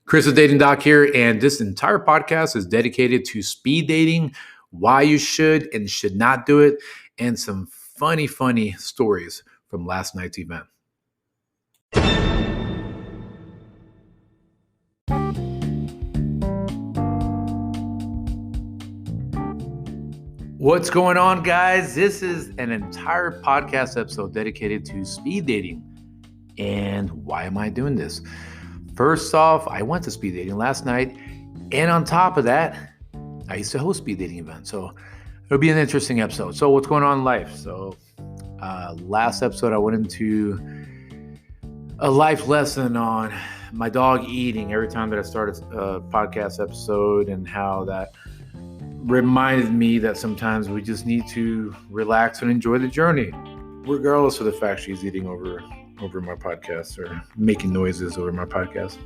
Chris, the Dating Doc here, and this entire podcast is dedicated to speed dating, why you should and should not do it, and some funny stories from last night's event. What's going on, guys? This is an entire podcast episode dedicated to speed dating. And why am I doing this? First off, I went to speed dating last night. And on top of that, I used to host speed dating events. So it'll be an interesting episode. So what's going on in life? So last episode, I went into a life lesson on my dog eating every time that I started a podcast episode, and how that reminded me that sometimes we just need to relax and enjoy the journey, regardless of the fact she's eating over my podcast or making noises over my podcast.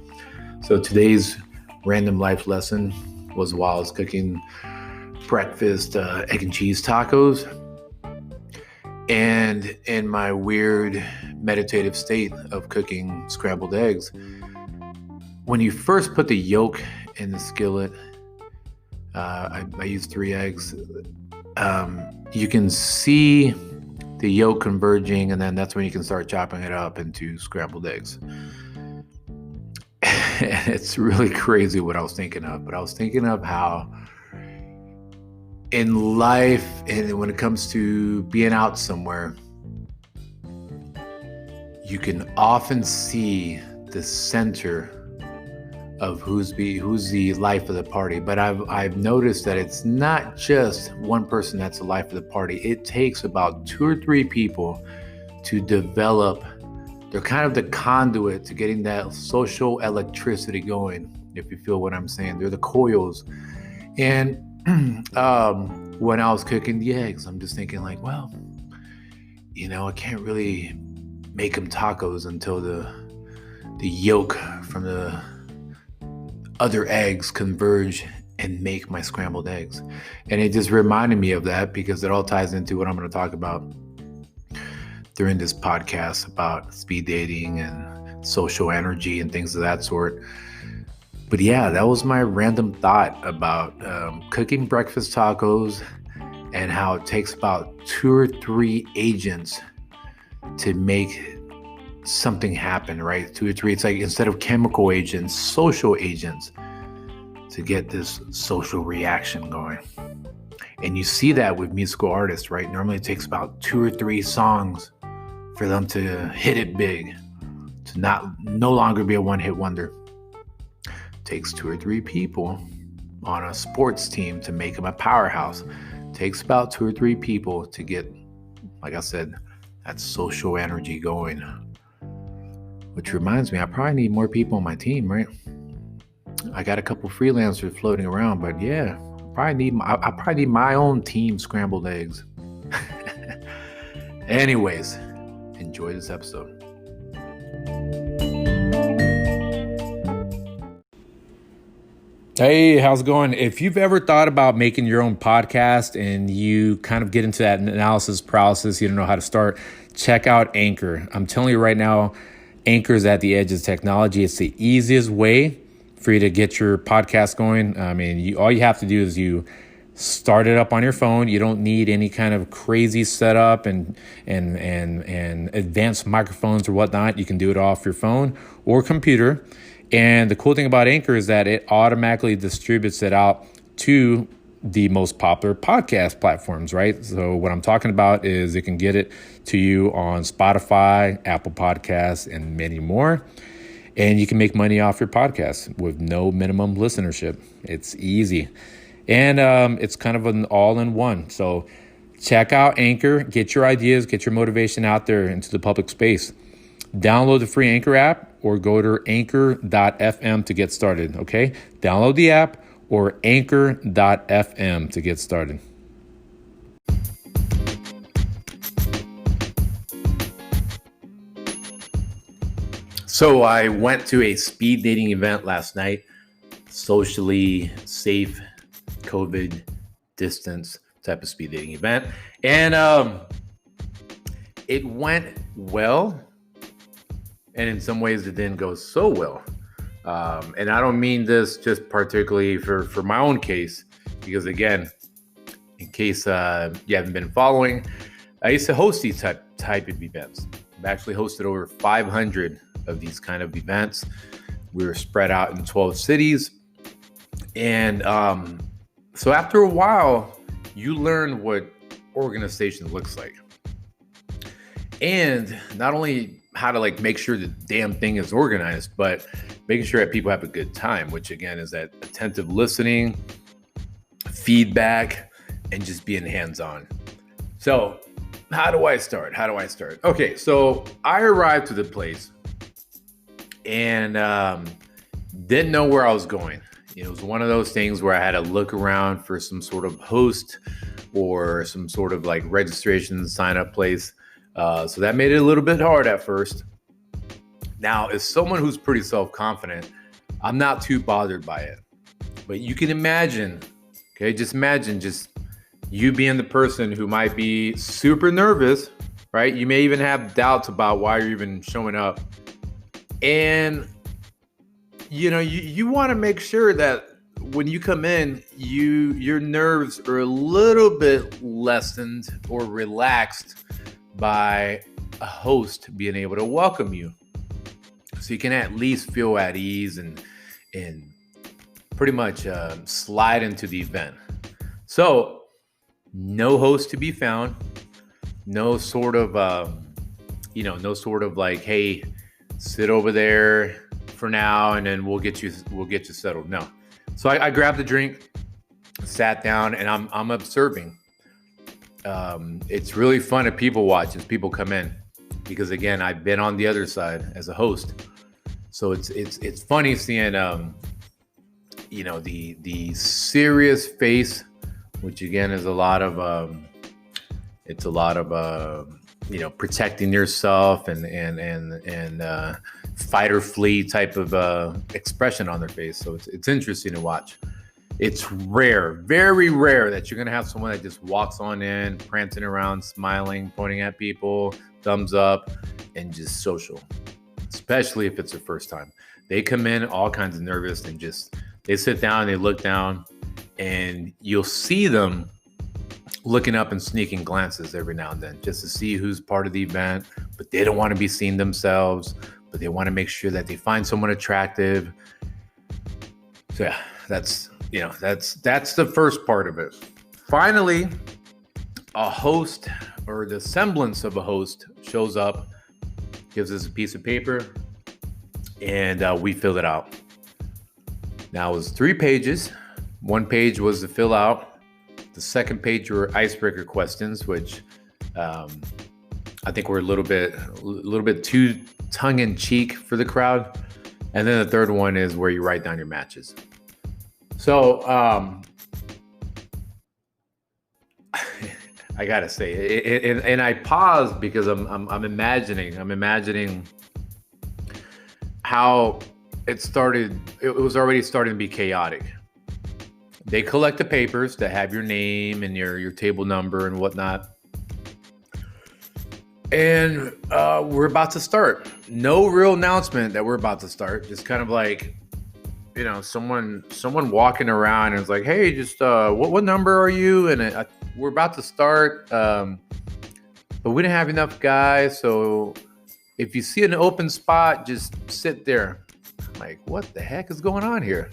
So today's random life lesson was while I was cooking breakfast egg and cheese tacos, and in my weird meditative state of cooking scrambled eggs. When you first put the yolk in the skillet, I used 3 eggs. You can see the yolk converging, and then that's when you can start chopping it up into scrambled eggs. It's really crazy what I was thinking of, but I was thinking of how in life, and when it comes to being out somewhere, you can often see the center of who's the life of the party. But I've noticed that it's not just one person that's the life of the party. It takes about 2 or 3 people to develop. They're kind of the conduit to getting that social electricity going, if you feel what I'm saying. They're the coils. And when I was cooking the eggs, I'm just thinking like, well, I can't really make them tacos until the yolk from the other eggs converge and make my scrambled eggs. And it just reminded me of that, because it all ties into what I'm going to talk about during this podcast about speed dating and social energy and things of that sort. But yeah, that was my random thought about cooking breakfast tacos, and how it takes about 2 or 3 agents to make something happen, right? 2 or 3. It's like, instead of chemical agents, social agents, to get this social reaction going. And you see that with musical artists, right? Normally it takes about 2 or 3 songs for them to hit it big, to no longer be a one-hit wonder. It takes 2 or 3 people on a sports team to make them a powerhouse. It takes about 2 or 3 people to get, like I said, that social energy going. Which reminds me, I probably need more people on my team, right? I got a couple freelancers floating around, but yeah, I probably need my own team scrambled eggs. Anyways, enjoy this episode. Hey, how's it going? If you've ever thought about making your own podcast and you kind of get into that analysis paralysis, you don't know how to start, check out Anchor. I'm telling you right now, Anchor's at the edge of technology. It's the easiest way for you to get your podcast going. I mean, all you have to do is you start it up on your phone. You don't need any kind of crazy setup and advanced microphones or whatnot. You can do it off your phone or computer. And the cool thing about Anchor is that it automatically distributes it out to the most popular podcast platforms, right? So what I'm talking about is it can get it to you on Spotify, Apple Podcasts, and many more. And you can make money off your podcast with no minimum listenership. It's easy. And it's kind of an all-in-one. So check out Anchor, get your ideas, get your motivation out there into the public space. Download the free Anchor app or go to anchor.fm to get started, okay? Download the app or anchor.fm to get started. So I went to a speed dating event last night, socially safe, COVID distance type of speed dating event. And it went well. And in some ways it didn't go so well. And I don't mean this just particularly for my own case, because again, in case you haven't been following, I used to host these type of events. I've actually hosted over 500 of these kind of events. We were spread out in 12 cities. And so after a while, you learn what organization looks like. And not only how to like make sure the damn thing is organized, but making sure that people have a good time, which again is that attentive listening, feedback, and just being hands-on. So how do I start? Okay, so I arrived to the place and didn't know where I was going. It was one of those things where I had to look around for some sort of host or some sort of like registration sign up place. So that made it a little bit hard at first. Now, as someone who's pretty self-confident, I'm not too bothered by it. But you can imagine, okay, just imagine you being the person who might be super nervous, right? You may even have doubts about why you're even showing up. And, you want to make sure that when you come in, your nerves are a little bit lessened or relaxed by a host being able to welcome you. So you can at least feel at ease and pretty much slide into the event. So no host to be found, no sort of like, hey, sit over there for now and then we'll get you settled. No. So I grabbed a drink, sat down, and I'm observing. It's really fun to people watch as people come in, because again, I've been on the other side as a host. So it's funny seeing the serious face, which again is a lot of protecting yourself and fight or flee type of expression on their face. So it's interesting to watch. It's rare, very rare, that you're going to have someone that just walks on in, prancing around, smiling, pointing at people, thumbs up, and just social, especially if it's their first time. They come in all kinds of nervous and they sit down, they look down, and you'll see them looking up and sneaking glances every now and then just to see who's part of the event, but they don't want to be seen themselves, but they want to make sure that they find someone attractive. So yeah, that's the first part of it. Finally, a host, or the semblance of a host, shows up, gives us a piece of paper, and we fill it out. Now, it was 3 pages. One page was to fill out. The second page were icebreaker questions, which I think were a little bit too tongue-in-cheek for the crowd. And then the third one is where you write down your matches. So I gotta say, and I paused because I'm imagining how it started. It was already starting to be chaotic. They collect the papers that have your name and your table number and whatnot. And we're about to start. No real announcement that we're about to start. Just kind of like, someone walking around and it's like, hey, just what number are you? And we're about to start, but we didn't have enough guys. So if you see an open spot, just sit there. I'm like, what the heck is going on here?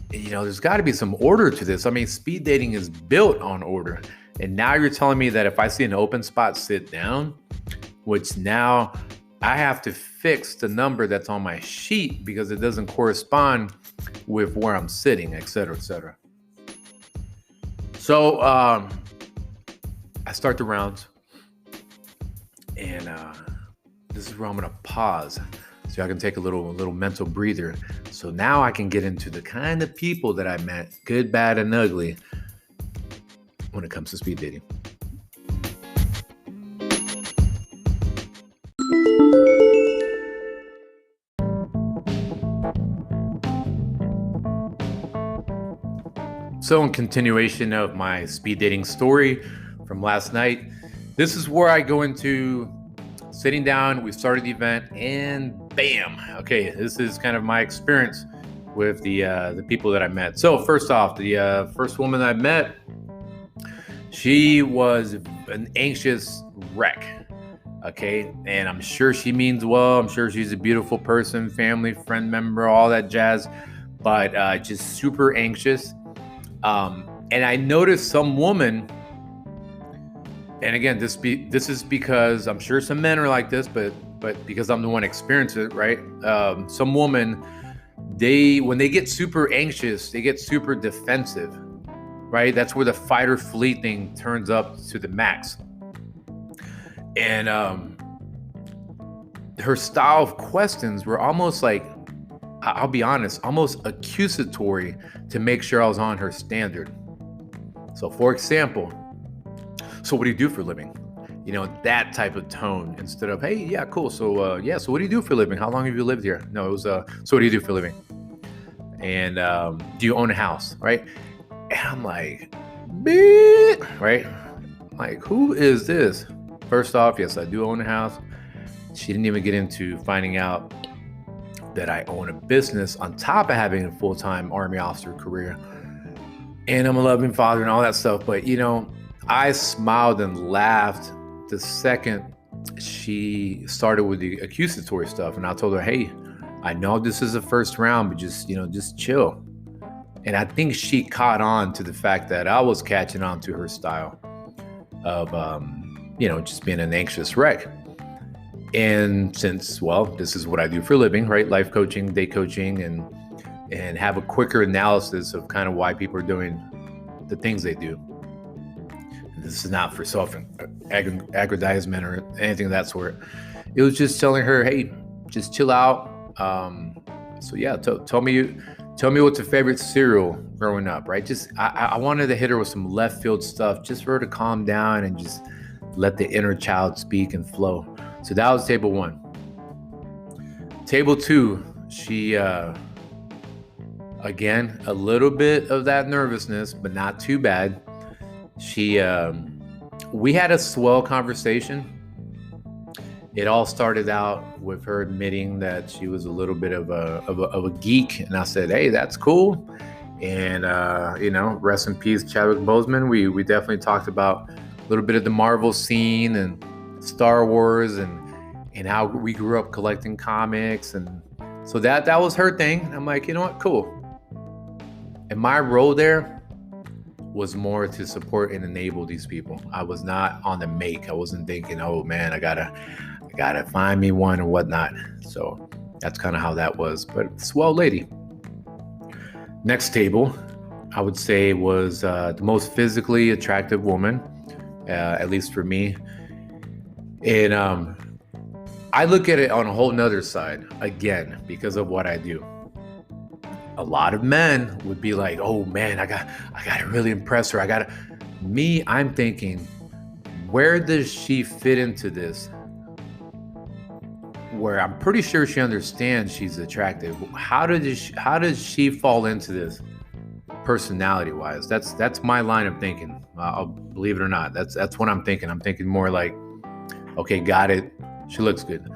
There's got to be some order to this. I mean, speed dating is built on order. And now you're telling me that if I see an open spot, sit down, which now I have to fix the number that's on my sheet because it doesn't correspond with where I'm sitting, et cetera, et cetera. So I start the rounds, and this is where I'm going to pause so I can take a little mental breather. So now I can get into the kind of people that I met, good, bad, and ugly, when it comes to speed dating. So in continuation of my speed dating story from last night, this is where I go into sitting down. We started the event, and bam. Okay, this is kind of my experience with the people that I met. So first off, the first woman I met, she was an anxious wreck. Okay, and I'm sure she means well. I'm sure she's a beautiful person, family, friend member, all that jazz, but just super anxious. And I noticed some woman, and again, this is because I'm sure some men are like this, but because I'm the one experiencing it, right? Some woman, when they get super anxious, they get super defensive, right? That's where the fight or flee thing turns up to the max. And her style of questions were almost like, I'll be honest, almost accusatory to make sure I was on her standard. So for example, so what do you do for a living? You know, that type of tone instead of, hey, yeah, cool. So so what do you do for a living? How long have you lived here? No, it was, so what do you do for a living? And do you own a house, right? And I'm like, right? Like, who is this? First off, yes, I do own a house. She didn't even get into finding out that I own a business on top of having a full-time Army officer career. And I'm a loving father and all that stuff. But, you know, I smiled and laughed the second she started with the accusatory stuff. And I told her, hey, I know this is the first round, but just chill. And I think she caught on to the fact that I was catching on to her style of, just being an anxious wreck. And since, well, this is what I do for a living, right? Life coaching, day coaching, and have a quicker analysis of kind of why people are doing the things they do. And this is not for self-aggrandizement or anything of that sort. It was just telling her, hey, just chill out. So yeah, tell me what's your favorite cereal growing up, right? Just I wanted to hit her with some left field stuff, just for her to calm down and just let the inner child speak and flow. So that was table one. Table two, she, again, a little bit of that nervousness, but not too bad. We had a swell conversation. It all started out with her admitting that she was a little bit of a geek. And I said, hey, that's cool. And, rest in peace, Chadwick Boseman. We definitely talked about a little bit of the Marvel scene and Star Wars and how we grew up collecting comics. And so that was her thing. I'm like, you know what? Cool. And my role there was more to support and enable these people. I was not on the make. I wasn't thinking, oh man, I gotta find me one or whatnot. So that's kind of how that was. But swell lady. Next table, I would say, was the most physically attractive woman, at least for me. And I look at it on a whole nother side, again, because of what I do. A lot of men would be like, oh man, I gotta really impress her. I'm thinking, where does she fit into this? Where I'm pretty sure she understands she's attractive. How does she fall into this personality wise? That's my line of thinking. I'll believe it or not. That's what I'm thinking. I'm thinking more like, okay, got it. She looks good.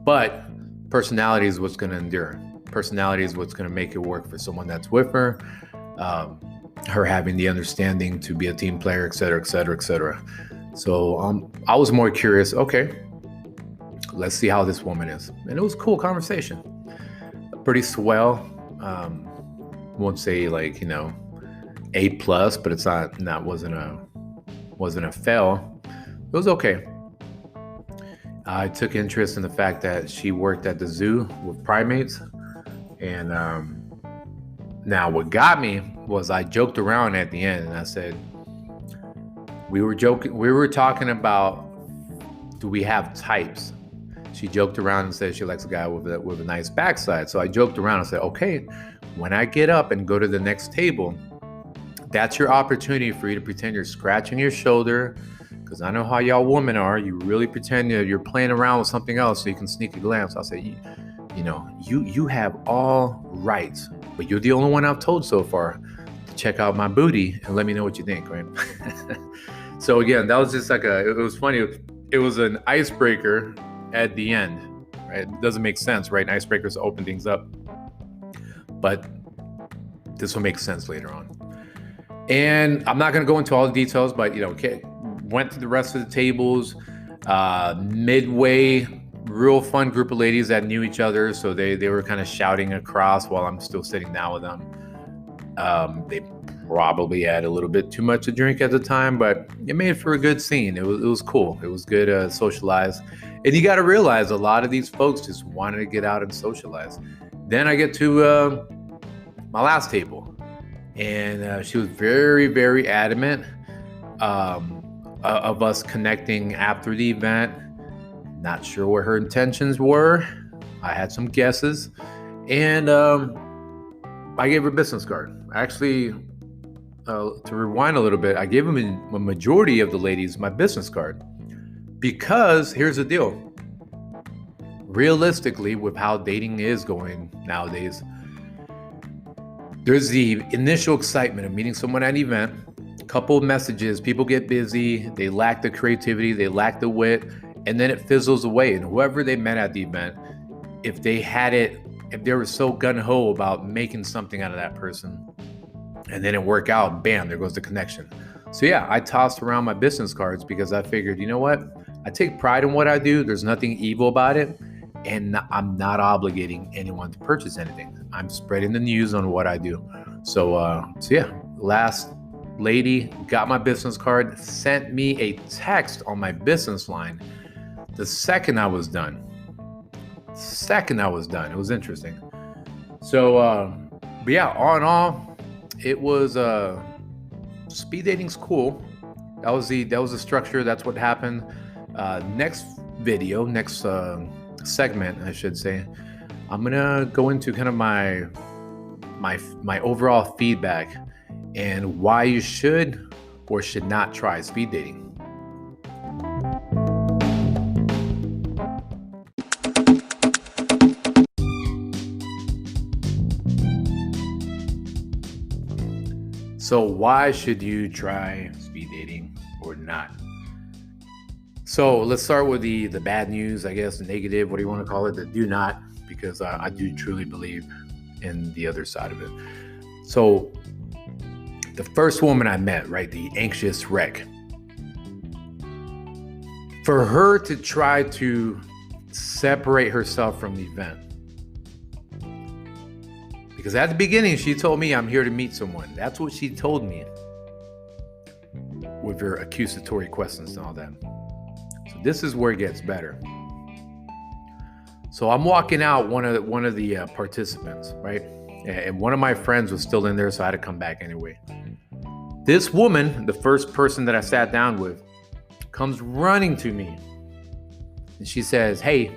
But personality is what's going to endure. Personality is what's going to make it work for someone that's with her. Her having the understanding to be a team player, et cetera, et cetera, et cetera. So I was more curious. Okay, let's see how this woman is. And it was a cool conversation. Pretty swell. Won't say like, A+, but it's not wasn't a fail. It was okay. I took interest in the fact that she worked at the zoo with primates. And now what got me was I joked around at the end and I said, we were talking about, do we have types? She joked around and said she likes a guy with a nice backside. So I joked around and said, okay, when I get up and go to the next table, that's your opportunity for you to pretend you're scratching your shoulder, because I know how y'all women are. You really pretend you're playing around with something else so you can sneak a glance. I'll say, you have all rights, but you're the only one I've told so far to check out my booty and let me know what you think, right? So again, that was just like it was funny. It was an icebreaker at the end. right? It doesn't make sense, right? Icebreakers open things up, but this will make sense later on. And I'm not going to go into all the details, but went to the rest of the tables. Midway, real fun group of ladies that knew each other, so they were kind of shouting across while I'm still sitting down with them. They probably had a little bit too much to drink at the time, but it made for a good scene. It was cool. It was good to socialize. And you got to realize a lot of these folks just wanted to get out and socialize. Then I get to my last table, and she was very, very adamant of us connecting after the event. Not sure what her intentions were. I had some guesses, and I gave her a business card. Actually, to rewind a little bit, I gave them a majority of the ladies my business card, because here's the deal. Realistically, with how dating is going nowadays, there's the initial excitement of meeting someone at an event, a couple of messages, people get busy, they lack the creativity, they lack the wit, and then it fizzles away. And whoever they met at the event, if they were so gung-ho about making something out of that person, and then it work out, bam, there goes the connection. So yeah, I tossed around my business cards because I figured, you know what? I take pride in what I do. There's nothing evil about it. And I'm not obligating anyone to purchase anything. I'm spreading the news on what I do. So yeah, last lady got my business card, sent me a text on my business line the second I was done. It was interesting. So, but yeah, all in all, it was speed dating's cool. That was the structure. That's what happened. Next segment, I should say, I'm gonna go into kind of my overall feedback and why you should or should not try speed dating. So why should you try speed dating or not? So let's start with the bad news, I guess, the negative, what do you want to call it, the do not, because I do truly believe in the other side of it. So the first woman I met, right, the anxious wreck, for her to try to separate herself from the event, because at the beginning she told me I'm here to meet someone. That's what she told me with her accusatory questions and all that. So this is where it gets better. So I'm walking out, one of the participants, right? And one of my friends was still in there, so I had to come back anyway. This woman, the first person that I sat down with, comes running to me. And she says, "Hey,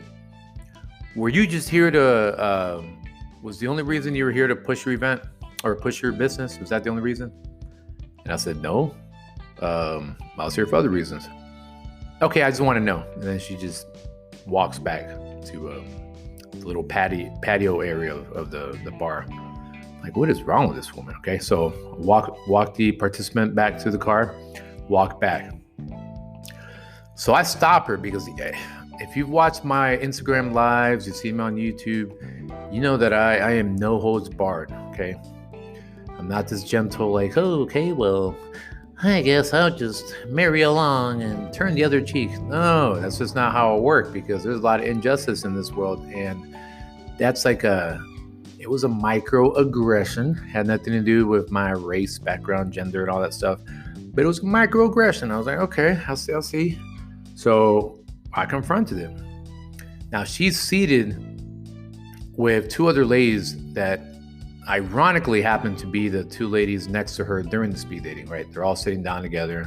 were you just here to, was the only reason you were here to push your event or push your business? Was that the only reason?" And I said, "No, I was here for other reasons." "Okay, I just want to know." And then she just walks back to the little patio area of the bar. Like, what is wrong with this woman? Okay, so walk the participant back to the car, walk back. So I stop her because if you've watched my Instagram lives, you see me on YouTube, you know that I am no holds barred, okay? I'm not this gentle, like, "Oh, okay, well, I guess I'll just marry along and turn the other cheek." No, that's just not how it works, because there's a lot of injustice in this world. And that's like it was a microaggression. Had nothing to do with my race, background, gender, and all that stuff. But it was a microaggression. I was like, okay, I'll see. So I confronted him. Now she's seated with two other ladies that ironically happened to be the two ladies next to her during the speed dating, right? They're all sitting down together.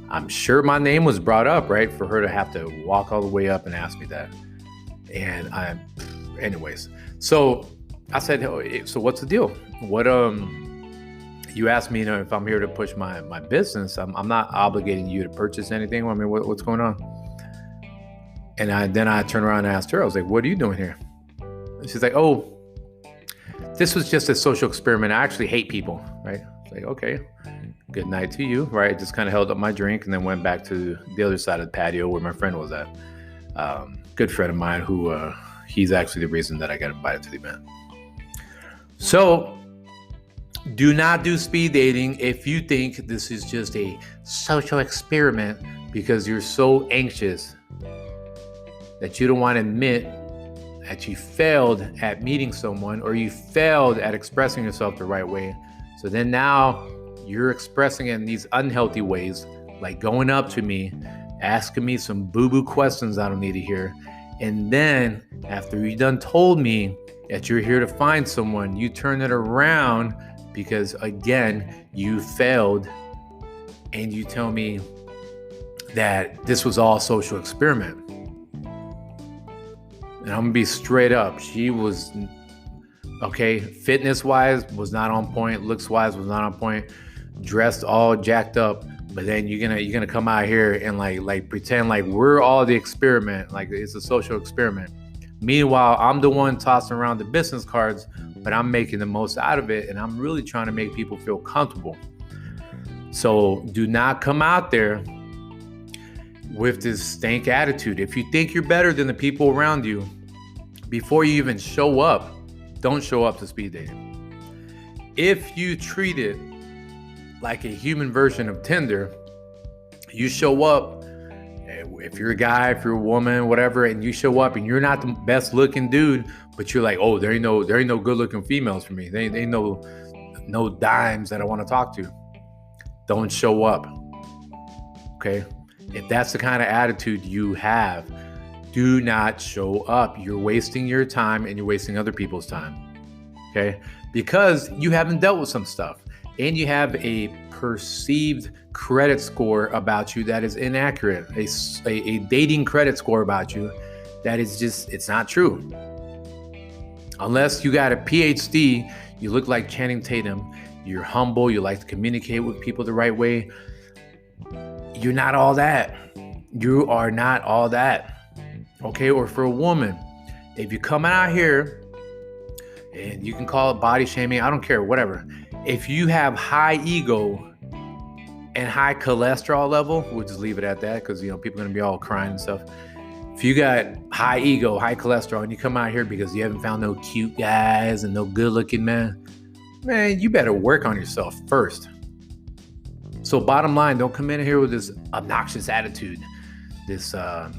I'm sure my name was brought up, right? For her to have to walk all the way up and ask me that. And anyways, so I said, "Oh, so what's the deal? What, you asked me, if I'm here to push my business. I'm not obligating you to purchase anything. I mean, what's going on?" And then I turned around and asked her, I was like, "What are you doing here?" And she's like, "Oh, this was just a social experiment. I actually hate people," right? It's like, okay, good night to you, right? I just kind of held up my drink and then went back to the other side of the patio where my friend was at. good friend of mine who he's actually the reason that I got invited to the event. So do not do speed dating if you think this is just a social experiment because you're so anxious that you don't want to admit that you failed at meeting someone or you failed at expressing yourself the right way. So then now you're expressing it in these unhealthy ways, like going up to me, asking me some boo-boo questions I don't need to hear. And then after you done told me that you're here to find someone, you turn it around because again, you failed and you tell me that this was all a social experiment. And I'm gonna be straight up. She was, okay, fitness-wise was not on point, looks-wise was not on point, dressed all jacked up, but then you're gonna come out here and like pretend like we're all the experiment, like it's a social experiment. Meanwhile, I'm the one tossing around the business cards, but I'm making the most out of it, and I'm really trying to make people feel comfortable. So do not come out there with this stank attitude. If you think you're better than the people around you, before you even show up, don't show up to speed dating. If you treat it like a human version of Tinder, you show up, if you're a guy, if you're a woman, whatever, and you show up and you're not the best looking dude, but you're like, oh, there ain't no good looking females for me. They ain't no dimes that I want to talk to. Don't show up. Okay? If that's the kind of attitude you have, do not show up. You're wasting your time and you're wasting other people's time. Okay? Because you haven't dealt with some stuff and you have a perceived credit score about you that is inaccurate, a dating credit score about you that is just, it's not true. Unless you got a PhD, you look like Channing Tatum, you're humble, you like to communicate with people the right way. You're not all that. You are not all that. Okay? Or for a woman, if you come out here and you can call it body shaming, I don't care, whatever. If you have high ego and high cholesterol level, we'll just leave it at that because, people are going to be all crying and stuff. If you got high ego, high cholesterol, and you come out here because you haven't found no cute guys and no good looking man, you better work on yourself first. So bottom line, don't come in here with this obnoxious attitude. This, I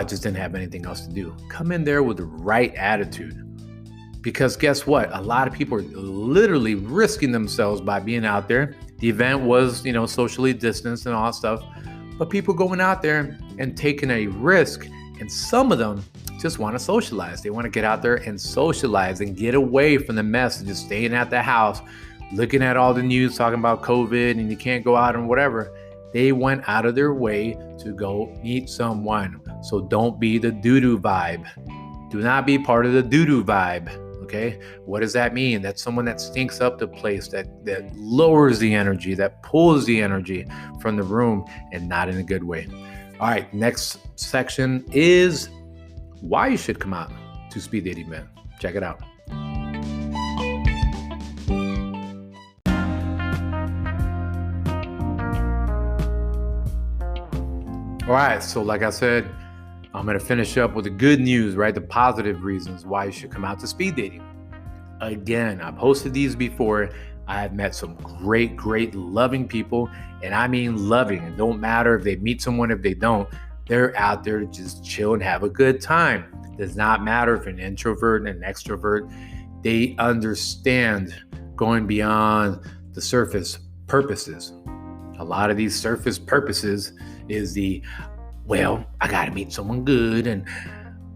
just didn't have anything else to do. Come in there with the right attitude. Because guess what? A lot of people are literally risking themselves by being out there. The event was, socially distanced and all that stuff. But people going out there and taking a risk. And some of them just want to socialize. They want to get out there and socialize and get away from the mess of just staying at the house, looking at all the news talking about COVID and you can't go out and whatever. They went out of their way to go meet someone. So don't be the doo-doo vibe. Do not be part of the doo-doo vibe. Okay, what does that mean? That's someone that stinks up the place, that lowers the energy, that pulls the energy from the room, and not in a good way. All right, next section is why you should come out to speed dating event. Check it out. All right, so like I said, I'm going to finish up with the good news, right? The positive reasons why you should come out to speed dating. Again, I posted these before. I have met some great, loving people. And I mean loving. It don't matter if they meet someone, if they don't. They're out there to just chill and have a good time. It does not matter if an introvert and an extrovert. They understand going beyond the surface purposes. A lot of these surface purposes is I got to meet someone good and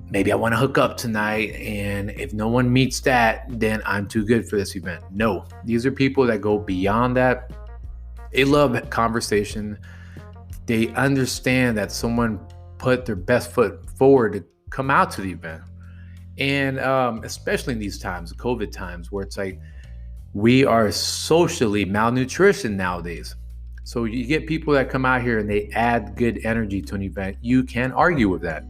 maybe I want to hook up tonight. And if no one meets that, then I'm too good for this event. No, these are people that go beyond that. They love conversation. They understand that someone put their best foot forward to come out to the event. And especially in these times, COVID times, where it's like we are socially malnutrition nowadays. So you get people that come out here and they add good energy to an event. You can't argue with that.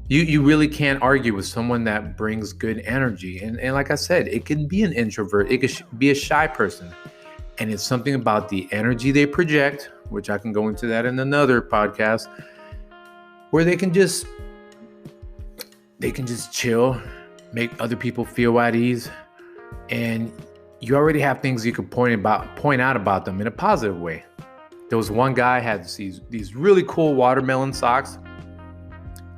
You really can't argue with someone that brings good energy. And like I said, it can be an introvert. It could be a shy person. And it's something about the energy they project, which I can go into that in another podcast. where they can just chill, make other people feel at ease, and you already have things you could point out about them in a positive way. There was one guy had these really cool watermelon socks,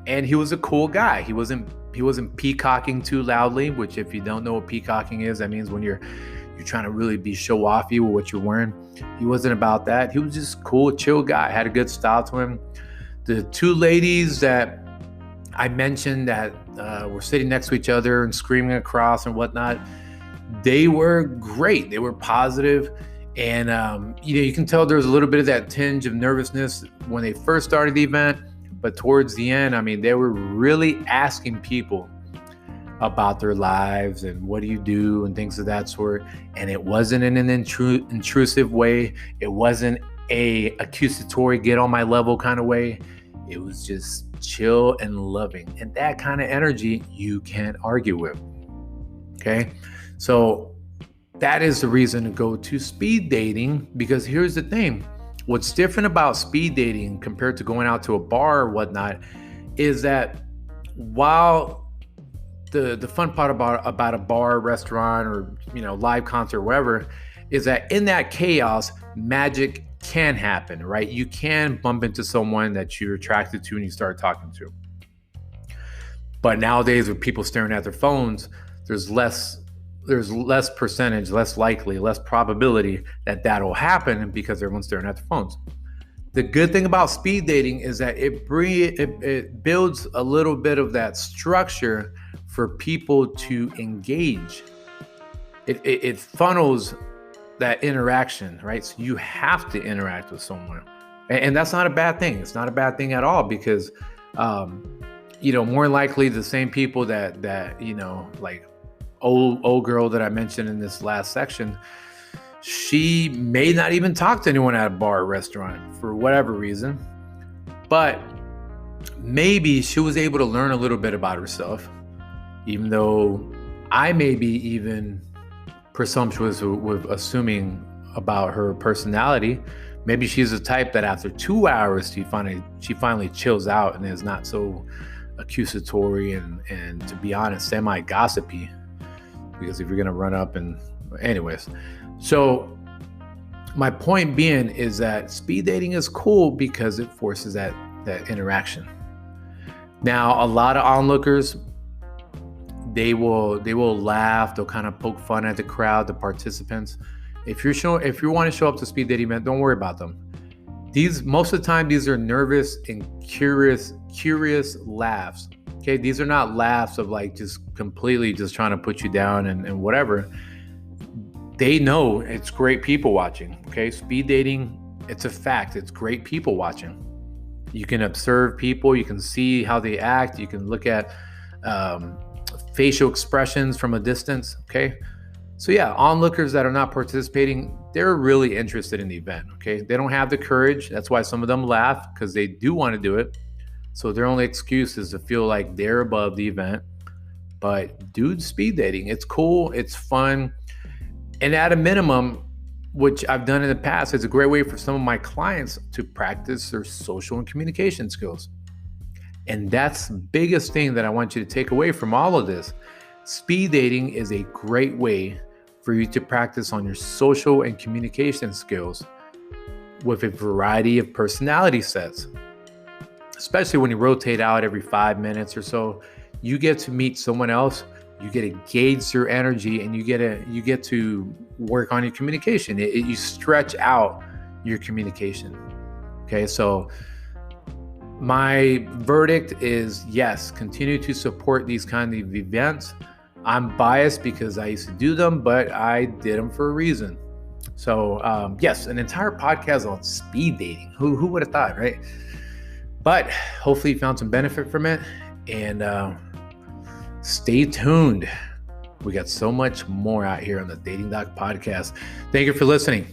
and he was a cool guy. He wasn't peacocking too loudly, which if you don't know what peacocking is, that means when you're trying to really be show offy with what you're wearing. He wasn't about that. He was just cool, chill guy, had a good style to him. The two ladies that I mentioned that were sitting next to each other and screaming across and whatnot, they were great. They were positive. And, you can tell there was a little bit of that tinge of nervousness when they first started the event. But towards the end, they were really asking people about their lives and what do you do and things of that sort. And it wasn't in an intrusive way. It wasn't a accusatory, get on my level kind of way. It was just chill and loving. And that kind of energy you can't argue with. Okay? So that is the reason to go to speed dating, because here's the thing. What's different about speed dating compared to going out to a bar or whatnot is that while the fun part about a bar, restaurant, or live concert, wherever, is that in that chaos, magic can happen, right? You can bump into someone that you're attracted to and you start talking to. But nowadays, with people staring at their phones, there's less percentage, less likely, less probability that that'll happen because everyone's staring at their phones. The good thing about speed dating is that it builds a little bit of that structure for people to engage. It funnels that interaction, right? So you have to interact with someone. And that's not a bad thing. It's not a bad thing at all, because, more likely the same people that like old girl that I mentioned in this last section, she may not even talk to anyone at a bar or restaurant for whatever reason, but maybe she was able to learn a little bit about herself, even though I may be even presumptuous with assuming about her personality. Maybe she's the type that after 2 hours she finally chills out and is not so accusatory and to be honest, semi-gossipy. Because if you're gonna run up and anyways. So my point being is that speed dating is cool because it forces that interaction. Now, a lot of onlookers, they will laugh, they'll kind of poke fun at the crowd, the participants. If you want to show up to speed dating event, don't worry about them. Most of the time, these are nervous and curious laughs. Okay, these are not laughs of like just completely just trying to put you down and whatever. They know it's great people watching. Okay, speed dating, it's a fact. It's great people watching. You can observe people. You can see how they act. You can look at facial expressions from a distance. Okay, so yeah, onlookers that are not participating, they're really interested in the event. Okay, they don't have the courage. That's why some of them laugh, because they do want to do it. So their only excuse is to feel like they're above the event. But dude, speed dating, it's cool, it's fun. And at a minimum, which I've done in the past, it's a great way for some of my clients to practice their social and communication skills. And that's the biggest thing that I want you to take away from all of this. Speed dating is a great way for you to practice on your social and communication skills with a variety of personality sets. Especially when you rotate out every 5 minutes or so, you get to meet someone else, you get to gauge their energy, and you get to work on your communication. You stretch out your communication. Okay, so my verdict is yes, continue to support these kind of events. I'm biased because I used to do them, but I did them for a reason. So yes, an entire podcast on speed dating. Who would have thought, right? But hopefully you found some benefit from it, and stay tuned. We got so much more out here on the Dating Doc podcast. Thank you for listening.